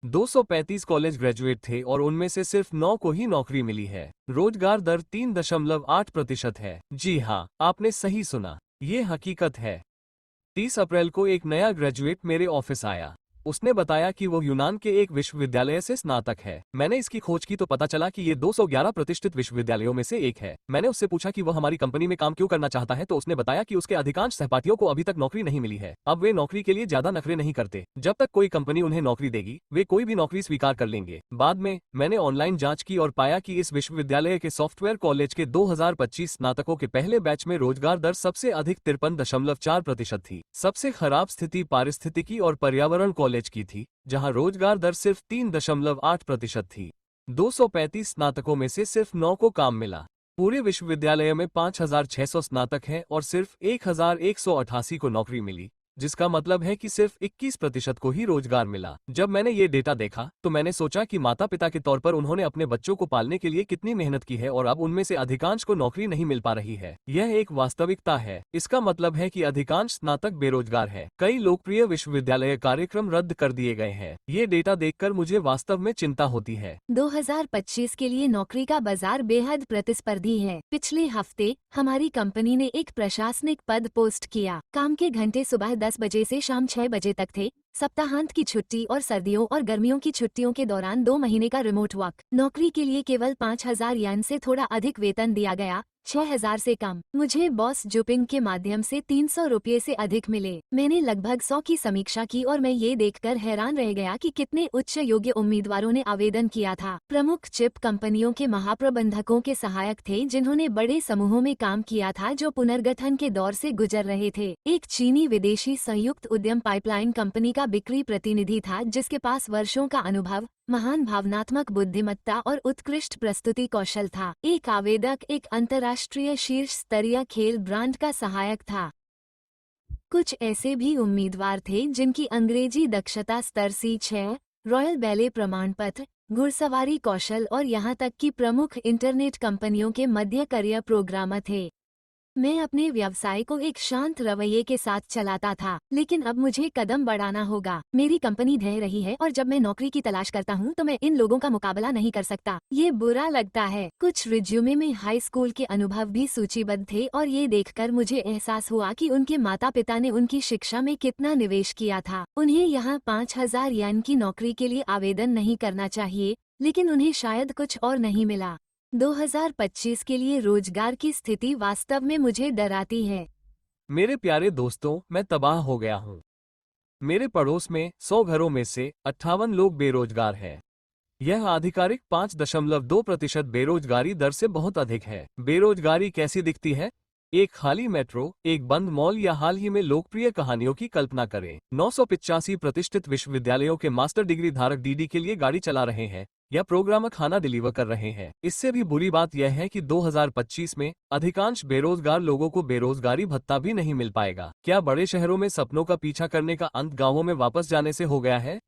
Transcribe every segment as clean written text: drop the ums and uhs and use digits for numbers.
235 college graduate थे और उनमें से सिर्फ 9 को ही नौकरी मिली है। रोजगार दर 3.8% है। जी हाँ, आपने सही सुना, ये हकीकत है। 30 अप्रैल को एक नया ग्रेजुएट मेरे ऑफिस आया। उसने बताया कि वो यूनान के एक विश्वविद्यालय से स्नातक है। मैंने इसकी खोज की तो पता चला कि ये 211 प्रतिष्ठित विश्वविद्यालयों में से एक है। मैंने उससे पूछा कि वह हमारी कंपनी में काम क्यों करना चाहता है, तो उसने बताया कि उसके अधिकांश सहपाठियों को अभी तक नौकरी नहीं मिली है। अब वे नौकरी के लिए ज्यादा नखरे नहीं करते। जब तक कोई कंपनी उन्हें नौकरी देगी, वे कोई भी नौकरी स्वीकार कर लेंगे। बाद में मैंने ऑनलाइन जाँच की और पाया कि इस विश्वविद्यालय के सॉफ्टवेयर कॉलेज के 2025 स्नातकों के पहले बैच में रोजगार दर सबसे अधिक 53.4% थी। सबसे खराब स्थिति पारिस्थितिकी और पर्यावरण कॉलेज की थी, जहां रोजगार दर सिर्फ 3.8% थी। 235 स्नातकों में से सिर्फ 9 को काम मिला। पूरे विश्वविद्यालय में 5,600 स्नातक हैं और सिर्फ 1,188 को नौकरी मिली, जिसका मतलब है कि सिर्फ 21% को ही रोजगार मिला। जब मैंने ये डेटा देखा तो मैंने सोचा कि माता पिता के तौर पर उन्होंने अपने बच्चों को पालने के लिए कितनी मेहनत की है और अब उनमें से अधिकांश को नौकरी नहीं मिल पा रही है। यह एक वास्तविकता है। इसका मतलब है कि अधिकांश स्नातक बेरोजगार है। कई लोकप्रिय विश्वविद्यालय कार्यक्रम रद्द कर दिए गए हैं। ये डेटा देखकर मुझे वास्तव में चिंता होती है। 2025 के लिए नौकरी का बाजार बेहद प्रतिस्पर्धी है। पिछले हफ्ते हमारी कंपनी ने एक प्रशासनिक पद पोस्ट किया। काम के घंटे सुबह 10 बजे से शाम 6 बजे तक थे। सप्ताहांत की छुट्टी और सर्दियों और गर्मियों की छुट्टियों के दौरान 2 महीने का रिमोट वर्क। नौकरी के लिए केवल 5,000 येन से थोड़ा अधिक वेतन दिया गया, 6,000 से कम। मुझे बॉस जुपिंग के माध्यम से 300 रुपये से अधिक मिले। मैंने लगभग 100 की समीक्षा की और मैं ये देखकर हैरान रह गया कि कितने उच्च योग्य उम्मीदवारों ने आवेदन किया था। प्रमुख चिप कंपनियों के महाप्रबंधकों के सहायक थे, जिन्होंने बड़े समूहों में काम किया था जो पुनर्गठन के दौर से गुजर रहे थे। एक चीनी विदेशी संयुक्त उद्यम पाइपलाइन कंपनी का बिक्री प्रतिनिधि था, जिसके पास वर्षों का अनुभव, महान भावनात्मक बुद्धिमत्ता और उत्कृष्ट प्रस्तुति कौशल था। एक आवेदक एक अंतर्राष्ट्रीय शीर्ष स्तरीय खेल ब्रांड का सहायक था। कुछ ऐसे भी उम्मीदवार थे जिनकी अंग्रेजी दक्षता स्तर C6, रॉयल बैले प्रमाण पत्र, घुड़सवारी कौशल और यहाँ तक कि प्रमुख इंटरनेट कंपनियों के मध्य करियर प्रोग्रामर थे। मैं अपने व्यवसाय को एक शांत रवैये के साथ चलाता था, लेकिन अब मुझे कदम बढ़ाना होगा। मेरी कंपनी ढह रही है और जब मैं नौकरी की तलाश करता हूँ तो मैं इन लोगों का मुकाबला नहीं कर सकता। ये बुरा लगता है। कुछ रिज्यूमे में हाई स्कूल के अनुभव भी सूचीबद्ध थे और ये देखकर मुझे एहसास हुआ कि उनके माता पिता ने उनकी शिक्षा में कितना निवेश किया था। उन्हें यहाँ 5,000 येन की नौकरी के लिए आवेदन नहीं करना चाहिए, लेकिन उन्हें शायद कुछ और नहीं मिला। 2025 के लिए रोजगार की स्थिति वास्तव में मुझे डराती है। मेरे प्यारे दोस्तों, मैं तबाह हो गया हूँ। मेरे पड़ोस में 100 घरों में से 58 लोग बेरोजगार हैं। यह आधिकारिक 5.2% बेरोजगारी दर से बहुत अधिक है। बेरोजगारी कैसी दिखती है? एक खाली मेट्रो, एक बंद मॉल या हाल ही में लोकप्रिय कहानियों की कल्पना करें। 985 प्रतिष्ठित विश्वविद्यालयों के मास्टर डिग्री धारक डीडी के लिए गाड़ी चला रहे हैं या प्रोग्रामर खाना डिलीवर कर रहे हैं। इससे भी बुरी बात यह है कि 2025 में अधिकांश बेरोजगार लोगों को बेरोजगारी भत्ता भी नहीं मिल पाएगा। क्या बड़े शहरों में सपनों का पीछा करने का अंत गांवों में वापस जाने से हो गया है?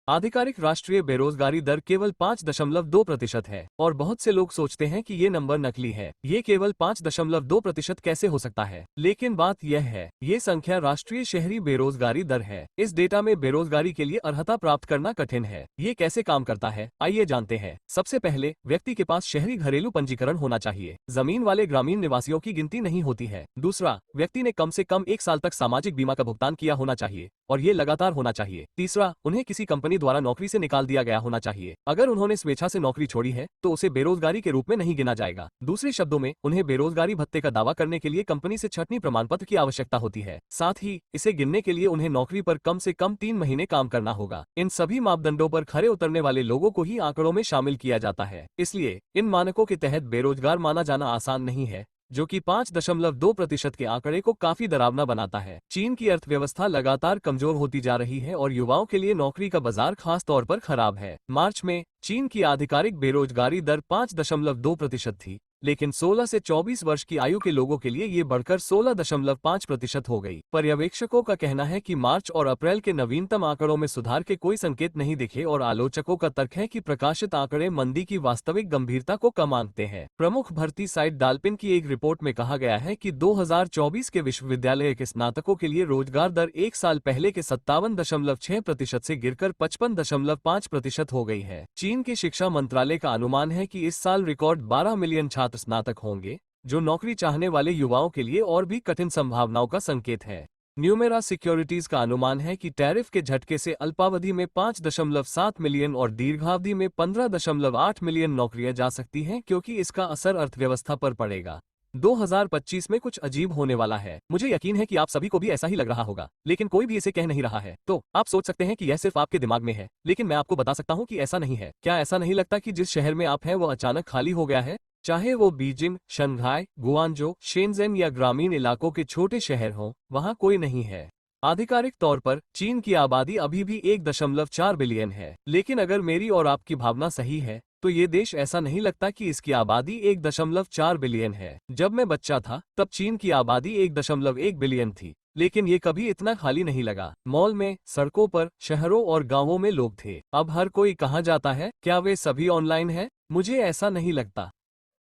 आधिकारिक राष्ट्रीय बेरोजगारी दर केवल 5.2% है और बहुत से लोग सोचते हैं कि ये नंबर नकली है। ये केवल 5.2% कैसे हो सकता है? लेकिन बात यह है, ये संख्या राष्ट्रीय शहरी बेरोजगारी दर है। इस डेटा में बेरोजगारी के लिए अर्हता प्राप्त करना कठिन है। ये कैसे काम करता है, आइए जानते हैं। सबसे पहले, व्यक्ति के पास शहरी घरेलू पंजीकरण होना चाहिए। जमीन वाले ग्रामीण निवासियों की गिनती नहीं होती है। दूसरा, व्यक्ति ने कम से कम 1 साल तक सामाजिक बीमा का भुगतान किया होना चाहिए और ये लगातार होना चाहिए। तीसरा, उन्हें किसी कंपनी द्वारा नौकरी से निकाल दिया गया होना चाहिए। अगर उन्होंने स्वेच्छा से नौकरी छोड़ी है तो उसे बेरोजगारी के रूप में नहीं गिना जाएगा। दूसरे शब्दों में, उन्हें बेरोजगारी भत्ते का दावा करने के लिए कंपनी से छंटनी प्रमाण पत्र की आवश्यकता होती है। साथ ही इसे गिनने के लिए उन्हें नौकरी पर कम से कम 3 महीने काम करना होगा। इन सभी मापदंडों पर खरे उतरने वाले लोगों को ही आंकड़ों में शामिल किया जाता है। इसलिए इन मानकों के तहत बेरोजगार माना जाना आसान नहीं है, जो कि 5.2% के आंकड़े को काफी डरावना बनाता है। चीन की अर्थव्यवस्था लगातार कमजोर होती जा रही है और युवाओं के लिए नौकरी का बाजार खास तौर पर खराब है। मार्च में चीन की आधिकारिक बेरोजगारी दर 5.2% थी, लेकिन 16 से 24 वर्ष की आयु के लोगों के लिए ये बढ़कर 16.5% हो गई। पर्यवेक्षकों का कहना है कि मार्च और अप्रैल के नवीनतम आंकड़ों में सुधार के कोई संकेत नहीं दिखे और आलोचकों का तर्क है कि प्रकाशित आंकड़े मंदी की वास्तविक गंभीरता को कम आंकते हैं। प्रमुख भर्ती साइट डाल्पिन की एक रिपोर्ट में कहा गया है कि 2024 के विश्वविद्यालय के स्नातकों के लिए रोजगार दर एक साल पहले के 57.6% से गिरकर 55.5% हो गई है। चीन के शिक्षा मंत्रालय का अनुमान है कि इस साल रिकॉर्ड 12 मिलियन छात्र स्नातक होंगे, जो नौकरी चाहने वाले युवाओं के लिए और भी कठिन संभावनाओं का संकेत है। न्यूमेरा सिक्योरिटीज का अनुमान है कि टैरिफ के झटके से अल्पावधि में 5.7 मिलियन और दीर्घावधि में 15.8 मिलियन नौकरियां जा सकती हैं, क्योंकि इसका असर अर्थव्यवस्था पर पड़ेगा। 2025 में कुछ अजीब होने वाला है। मुझे यकीन है कि आप सभी को भी ऐसा ही लग रहा होगा, लेकिन कोई भी इसे कह नहीं रहा है। तो आप सोच सकते हैं कि यह सिर्फ आपके दिमाग में है, लेकिन मैं आपको बता सकता हूं कि ऐसा नहीं है। क्या ऐसा नहीं लगता कि जिस शहर में आप हैं वो अचानक खाली हो गया है? चाहे वो बीजिंग, शंघाई, गुआंजो, शेनज़ेन या ग्रामीण इलाकों के छोटे शहर हों, वहां कोई नहीं है। आधिकारिक तौर पर चीन की आबादी अभी भी 1.4 बिलियन है, लेकिन अगर मेरी और आपकी भावना सही है तो ये देश ऐसा नहीं लगता कि इसकी आबादी 1.4 बिलियन है। जब मैं बच्चा था तब चीन की आबादी 1.1 बिलियन थी, लेकिन ये कभी इतना खाली नहीं लगा। मॉल में, सड़कों पर, शहरों और गांवों में लोग थे। अब हर कोई कहाँ जाता है? क्या वे सभी ऑनलाइन है? मुझे ऐसा नहीं लगता।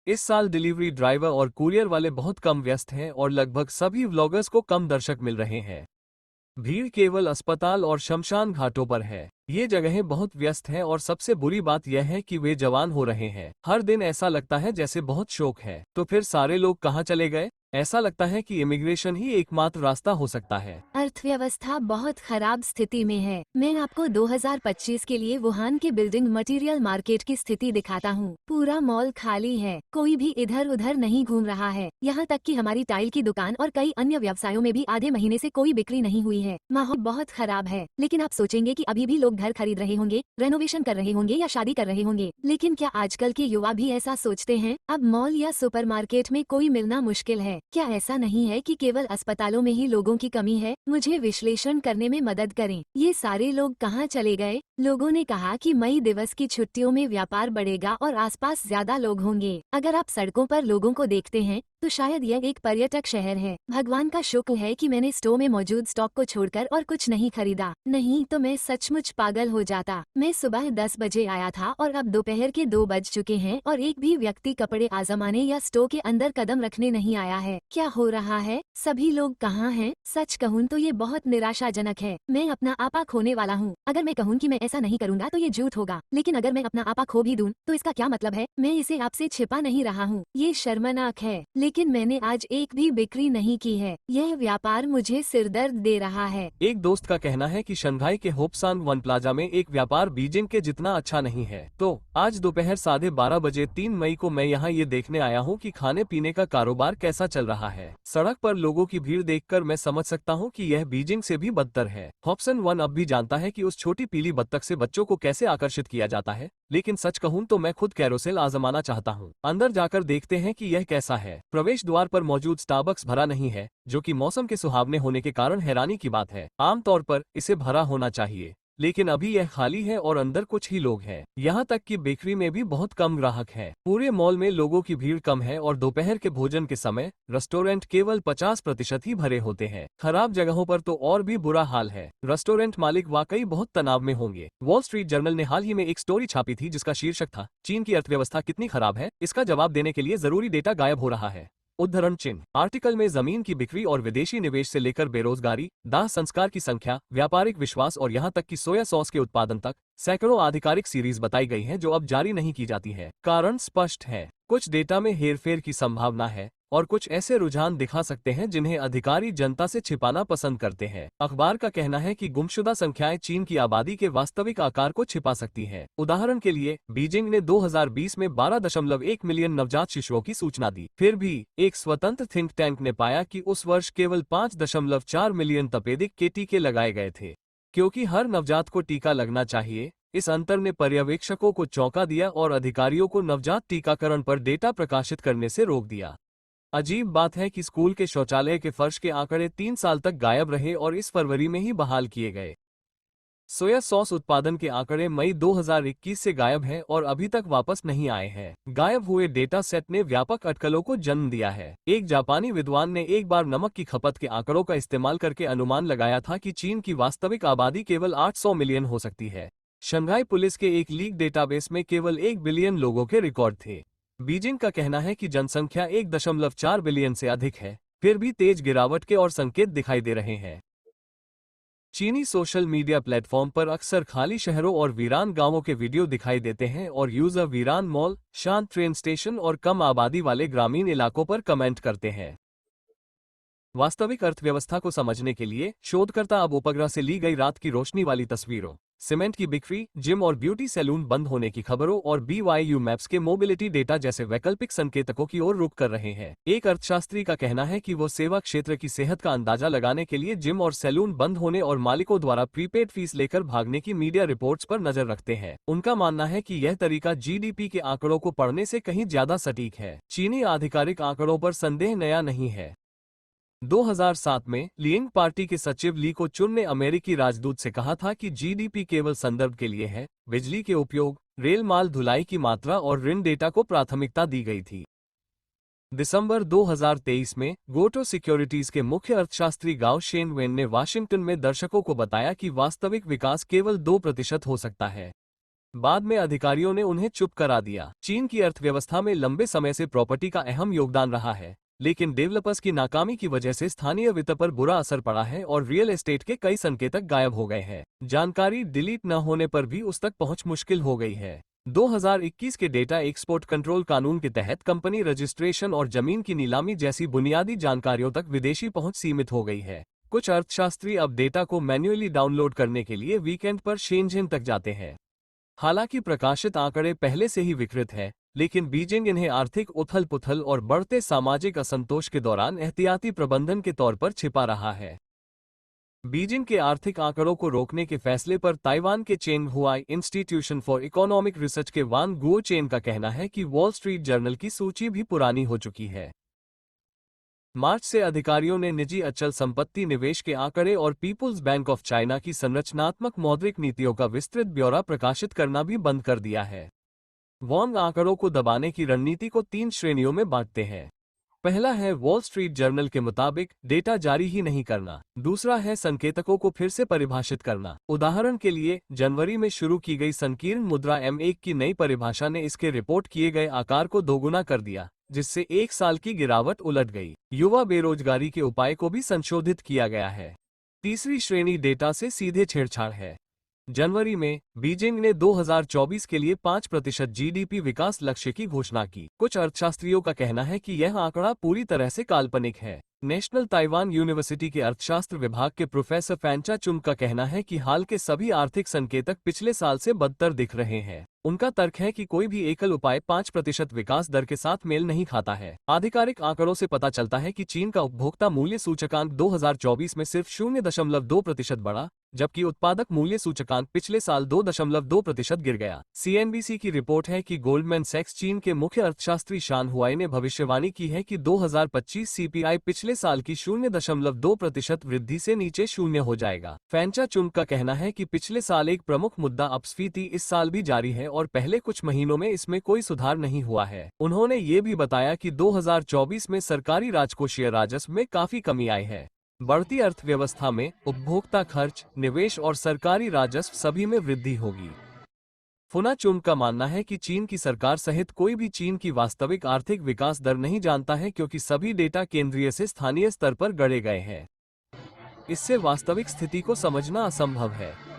इस साल डिलीवरी ड्राइवर और कुरियर वाले बहुत कम व्यस्त हैं और लगभग सभी व्लॉगर्स को कम दर्शक मिल रहे हैं। भीड़ केवल अस्पताल और शमशान घाटों पर है। ये जगहें बहुत व्यस्त हैं और सबसे बुरी बात यह है कि वे जवान हो रहे हैं। हर दिन ऐसा लगता है जैसे बहुत शोक है। तो फिर सारे लोग कहाँ चले गए? ऐसा लगता है कि इमिग्रेशन ही एकमात्र रास्ता हो सकता है। अर्थव्यवस्था बहुत खराब स्थिति में है। मैं आपको 2025 के लिए वुहान के बिल्डिंग मटेरियल मार्केट की स्थिति दिखाता हूँ। पूरा मॉल खाली है, कोई भी इधर उधर नहीं घूम रहा है। यहाँ तक कि हमारी टाइल की दुकान और कई अन्य व्यवसायों में भी आधे महीने से कोई बिक्री नहीं हुई है। माहौल बहुत खराब है। लेकिन आप सोचेंगे कि अभी भी लोग घर खरीद रहे होंगे, रेनोवेशन कर रहे होंगे या शादी कर रहे होंगे। लेकिन क्या आजकल के युवा भी ऐसा सोचते हैं? अब मॉल या सुपरमार्केट में कोई मिलना मुश्किल है। क्या ऐसा नहीं है कि केवल अस्पतालों में ही लोगों की कमी है? मुझे विश्लेषण करने में मदद करें। ये सारे लोग कहाँ चले गए? लोगों ने कहा कि मई दिवस की छुट्टियों में व्यापार बढ़ेगा और आसपास ज्यादा लोग होंगे। अगर आप सड़कों पर लोगों को देखते हैं तो शायद यह एक पर्यटक शहर है। भगवान का शुक्र है कि मैंने स्टोर में मौजूद स्टॉक को छोड़कर और कुछ नहीं खरीदा, नहीं तो मैं सचमुच पागल हो जाता। मैं सुबह 10 बजे आया था और अब दोपहर के 2 बज चुके हैं और एक भी व्यक्ति कपड़े आजमाने या स्टोर के अंदर कदम रखने नहीं आया है। क्या हो रहा है? सभी लोग कहाँ हैं? सच कहूँ तो ये बहुत निराशाजनक है। मैं अपना आपा खोने वाला हूँ। अगर मैं कहूँ कि मैं ऐसा नहीं करूँगा तो ये झूठ होगा, लेकिन अगर मैं अपना आपा खो भी दूँ तो इसका क्या मतलब है? मैं इसे आपसे छिपा नहीं रहा हूँ। ये शर्मनाक है, लेकिन मैंने आज एक भी बिक्री नहीं की है। यह व्यापार मुझे सिरदर्द दे रहा है। एक दोस्त का कहना है कि शंघाई के होपसान वन प्लाजा में एक व्यापार बीजिंग के जितना अच्छा नहीं है। तो आज दोपहर 12:30 बजे 3 मई को मैं यहाँ ये देखने आया हूँ कि खाने पीने का कारोबार कैसा चल रहा है। सड़क पर लोगों की भीड़ देखकर मैं समझ सकता हूँ कि यह बीजिंग से भी बदतर है। हॉपसन वन अब भी जानता है कि उस छोटी पीली बत्तख से बच्चों को कैसे आकर्षित किया जाता है, लेकिन सच कहूँ तो मैं खुद कैरोसेल आजमाना चाहता हूँ। अंदर जाकर देखते हैं कि यह कैसा है। प्रवेश द्वार पर मौजूद स्टारबक्स भरा नहीं है, जो कि मौसम के सुहावने होने के कारण हैरानी की बात है। आमतौर पर इसे भरा होना चाहिए, लेकिन अभी यह खाली है और अंदर कुछ ही लोग हैं। यहाँ तक कि बेकरी में भी बहुत कम ग्राहक हैं। पूरे मॉल में लोगों की भीड़ कम है और दोपहर के भोजन के समय रेस्टोरेंट केवल 50% ही भरे होते हैं। खराब जगहों पर तो और भी बुरा हाल है। रेस्टोरेंट मालिक वाकई बहुत तनाव में होंगे। वॉल स्ट्रीट जर्नल ने हाल ही में एक स्टोरी छापी थी जिसका शीर्षक था, चीन की अर्थव्यवस्था कितनी खराब है, इसका जवाब देने के लिए जरूरी डेटा गायब हो रहा है। उद्धरण चिन्ह। आर्टिकल में जमीन की बिक्री और विदेशी निवेश से लेकर बेरोजगारी, दाह संस्कार की संख्या, व्यापारिक विश्वास और यहाँ तक कि सोया सॉस के उत्पादन तक सैकड़ों आधिकारिक सीरीज बताई गई हैं जो अब जारी नहीं की जाती है। कारण स्पष्ट है, कुछ डेटा में हेरफेर की संभावना है और कुछ ऐसे रुझान दिखा सकते हैं जिन्हें अधिकारी जनता से छिपाना पसंद करते हैं। अखबार का कहना है कि गुमशुदा संख्याएं चीन की आबादी के वास्तविक आकार को छिपा सकती हैं। उदाहरण के लिए बीजिंग ने 2020 में 12.1 मिलियन नवजात शिशुओं की सूचना दी। फिर भी एक स्वतंत्र थिंक टैंक ने पाया कि उस वर्ष केवल 5.4 मिलियन तपेदिक के टीके लगाए गए थे। क्योंकि हर नवजात को टीका लगना चाहिए, इस अंतर ने पर्यवेक्षकों को चौंका दिया और अधिकारियों को नवजात टीकाकरण पर डेटा प्रकाशित करने से रोक दिया। अजीब बात है कि स्कूल के शौचालय के फर्श के आंकड़े 3 साल तक गायब रहे और इस फरवरी में ही बहाल किए गए। सोया सॉस उत्पादन के आंकड़े मई 2021 से गायब हैं और अभी तक वापस नहीं आए हैं। गायब हुए डेटा सेट ने व्यापक अटकलों को जन्म दिया है। एक जापानी विद्वान ने एक बार नमक की खपत के आंकड़ों का इस्तेमाल करके अनुमान लगाया था कि चीन की वास्तविक आबादी केवल 800 मिलियन हो सकती है। शंघाई पुलिस के एक लीक डेटाबेस में केवल 1 बिलियन लोगों के रिकॉर्ड थे। बीजिंग का कहना है कि जनसंख्या 1.4 बिलियन से अधिक है, फिर भी तेज गिरावट के और संकेत दिखाई दे रहे हैं। चीनी सोशल मीडिया प्लेटफॉर्म पर अक्सर खाली शहरों और वीरान गांवों के वीडियो दिखाई देते हैं और यूजर वीरान मॉल, शांत ट्रेन स्टेशन और कम आबादी वाले ग्रामीण इलाकों पर कमेंट करते हैं। वास्तविक अर्थव्यवस्था को समझने के लिए शोधकर्ता अब उपग्रह से ली गई रात की रोशनी वाली तस्वीरों, सीमेंट की बिक्री, जिम और ब्यूटी सैलून बंद होने की खबरों और BYU मैप्स के मोबिलिटी डेटा जैसे वैकल्पिक संकेतकों की ओर रुख कर रहे हैं। एक अर्थशास्त्री का कहना है कि वो सेवा क्षेत्र की सेहत का अंदाजा लगाने के लिए जिम और सैलून बंद होने और मालिकों द्वारा प्रीपेड फीस लेकर भागने की मीडिया रिपोर्ट्स पर नजर रखते हैं। उनका मानना है कि यह तरीका GDP के आंकड़ों को पढ़ने से कहीं ज्यादा सटीक है। चीनी आधिकारिक आंकड़ों पर संदेह नया नहीं है। 2007 में लिंग पार्टी के सचिव ली को चुन ने अमेरिकी राजदूत से कहा था कि GDP केवल संदर्भ के लिए है। बिजली के उपयोग, रेल माल ढुलाई की मात्रा और ऋण डेटा को प्राथमिकता दी गई थी। दिसंबर 2023 में गोटो सिक्योरिटीज के मुख्य अर्थशास्त्री गाओ शेन वेन ने वाशिंगटन में दर्शकों को बताया कि वास्तविक विकास केवल 2% हो सकता है। बाद में अधिकारियों ने उन्हें चुप करा दिया। चीन की अर्थव्यवस्था में लंबे समय से प्रॉपर्टी का अहम योगदान रहा है, लेकिन डेवलपर्स की नाकामी की वजह से स्थानीय वित्त पर बुरा असर पड़ा है और रियल एस्टेट के कई संकेतक गायब हो गए हैं। जानकारी डिलीट न होने पर भी उस तक पहुंच मुश्किल हो गई है। 2021 के डेटा एक्सपोर्ट कंट्रोल कानून के तहत कंपनी रजिस्ट्रेशन और जमीन की नीलामी जैसी बुनियादी जानकारियों तक विदेशी पहुंच सीमित हो गई है। कुछ अर्थशास्त्री अब डेटा को मैन्युअली डाउनलोड करने के लिए वीकेंड पर शेनझेन तक जाते हैं। हालांकि प्रकाशित आंकड़े पहले से ही विकृत हैं, लेकिन बीजिंग इन्हें आर्थिक उथल-पुथल और बढ़ते सामाजिक असंतोष के दौरान एहतियाती प्रबंधन के तौर पर छिपा रहा है। बीजिंग के आर्थिक आंकड़ों को रोकने के फैसले पर ताइवान के Chung Hua institution for economic research के वान गुओ चेन का कहना है कि वॉल स्ट्रीट जर्नल की सूची भी पुरानी हो चुकी है। मार्च से अधिकारियों ने निजी अचल संपत्ति निवेश के आंकड़े और पीपुल्स बैंक ऑफ चाइना की संरचनात्मक मौद्रिक नीतियों का विस्तृत ब्यौरा प्रकाशित करना भी बंद कर दिया है। वॉन्ग आंकड़ों को दबाने की रणनीति को 3 श्रेणियों में बांटते हैं। पहला है वॉल स्ट्रीट जर्नल के मुताबिक डेटा जारी ही नहीं करना। दूसरा है संकेतकों को फिर से परिभाषित करना। उदाहरण के लिए, जनवरी में शुरू की गई संकीर्ण मुद्रा M1 की नई परिभाषा ने इसके रिपोर्ट किए गए आकार को दोगुना कर दिया, जिससे 1 साल की गिरावट उलट गई। युवा बेरोजगारी के उपाय को भी संशोधित किया गया है। तीसरी श्रेणी डेटा से सीधे छेड़छाड़ है। जनवरी में बीजिंग ने 2024 के लिए 5% GDP विकास लक्ष्य की घोषणा की। कुछ अर्थशास्त्रियों का कहना है कि यह आंकड़ा पूरी तरह से काल्पनिक है। नेशनल ताइवान यूनिवर्सिटी के अर्थशास्त्र विभाग के प्रोफेसर फैंचा चुंग का कहना है कि हाल के सभी आर्थिक संकेतक पिछले साल से बदतर दिख रहे हैं। उनका तर्क है कि कोई भी एकल उपाय 5% विकास दर के साथ मेल नहीं खाता है। आधिकारिक आंकड़ों से पता चलता है कि चीन का उपभोक्ता मूल्य सूचकांक 2024 में सिर्फ 0.2% बढ़ा, जबकि उत्पादक मूल्य सूचकांक पिछले साल 2.2% गिर गया। CNBC की रिपोर्ट है कि गोल्डमैन सैक्स चीन के मुख्य अर्थशास्त्री शान हुआई ने भविष्यवाणी की है कि 2025 CPI पिछले साल की 0.2% वृद्धि से नीचे 0 हो जाएगा। फैंचा चुंग का कहना है कि पिछले साल एक प्रमुख मुद्दा अपस्फीति इस साल भी जारी है और पहले कुछ महीनों में इसमें कोई सुधार नहीं हुआ है। उन्होंने ये भी बताया कि 2024 में सरकारी राजकोषीय राजस्व में काफी कमी आई है। बढ़ती अर्थव्यवस्था में उपभोक्ता खर्च, निवेश और सरकारी राजस्व सभी में वृद्धि होगी। फुना चुंग का मानना है कि चीन की सरकार सहित कोई भी चीन की वास्तविक आर्थिक विकास दर नहीं जानता है, क्योंकि सभी डेटा केंद्रीय से स्थानीय स्तर पर गढ़े गए हैं। इससे वास्तविक स्थिति को समझना असंभव है।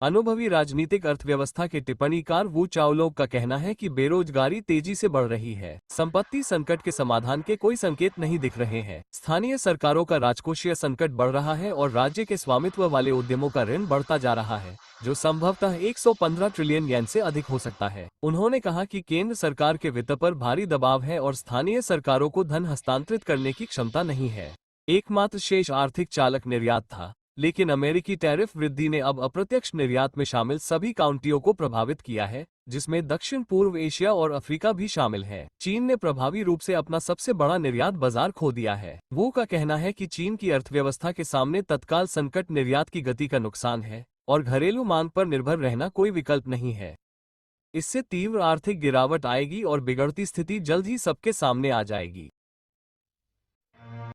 अनुभवी राजनीतिक अर्थव्यवस्था के टिप्पणीकार वू चाओलोग का कहना है कि बेरोजगारी तेजी से बढ़ रही है। संपत्ति संकट के समाधान के कोई संकेत नहीं दिख रहे हैं। स्थानीय सरकारों का राजकोषीय संकट बढ़ रहा है और राज्य के स्वामित्व वाले उद्यमों का ऋण बढ़ता जा रहा है, जो संभवतः 115 ट्रिलियन येन से अधिक हो सकता है। उन्होंने कहा कि केंद्र सरकार के वित्त पर भारी दबाव है और स्थानीय सरकारों को धन हस्तांतरित करने की क्षमता नहीं है। एकमात्र शेष आर्थिक चालक निर्यात था, लेकिन अमेरिकी टैरिफ वृद्धि ने अब अप्रत्यक्ष निर्यात में शामिल सभी काउंटियों को प्रभावित किया है, जिसमें दक्षिण पूर्व एशिया और अफ्रीका भी शामिल है। चीन ने प्रभावी रूप से अपना सबसे बड़ा निर्यात बाजार खो दिया है। वो का कहना है कि चीन की अर्थव्यवस्था के सामने तत्काल संकट निर्यात की गति का नुकसान है और घरेलू मांग पर निर्भर रहना कोई विकल्प नहीं है। इससे तीव्र आर्थिक गिरावट आएगी और बिगड़ती स्थिति जल्द ही सबके सामने आ जाएगी।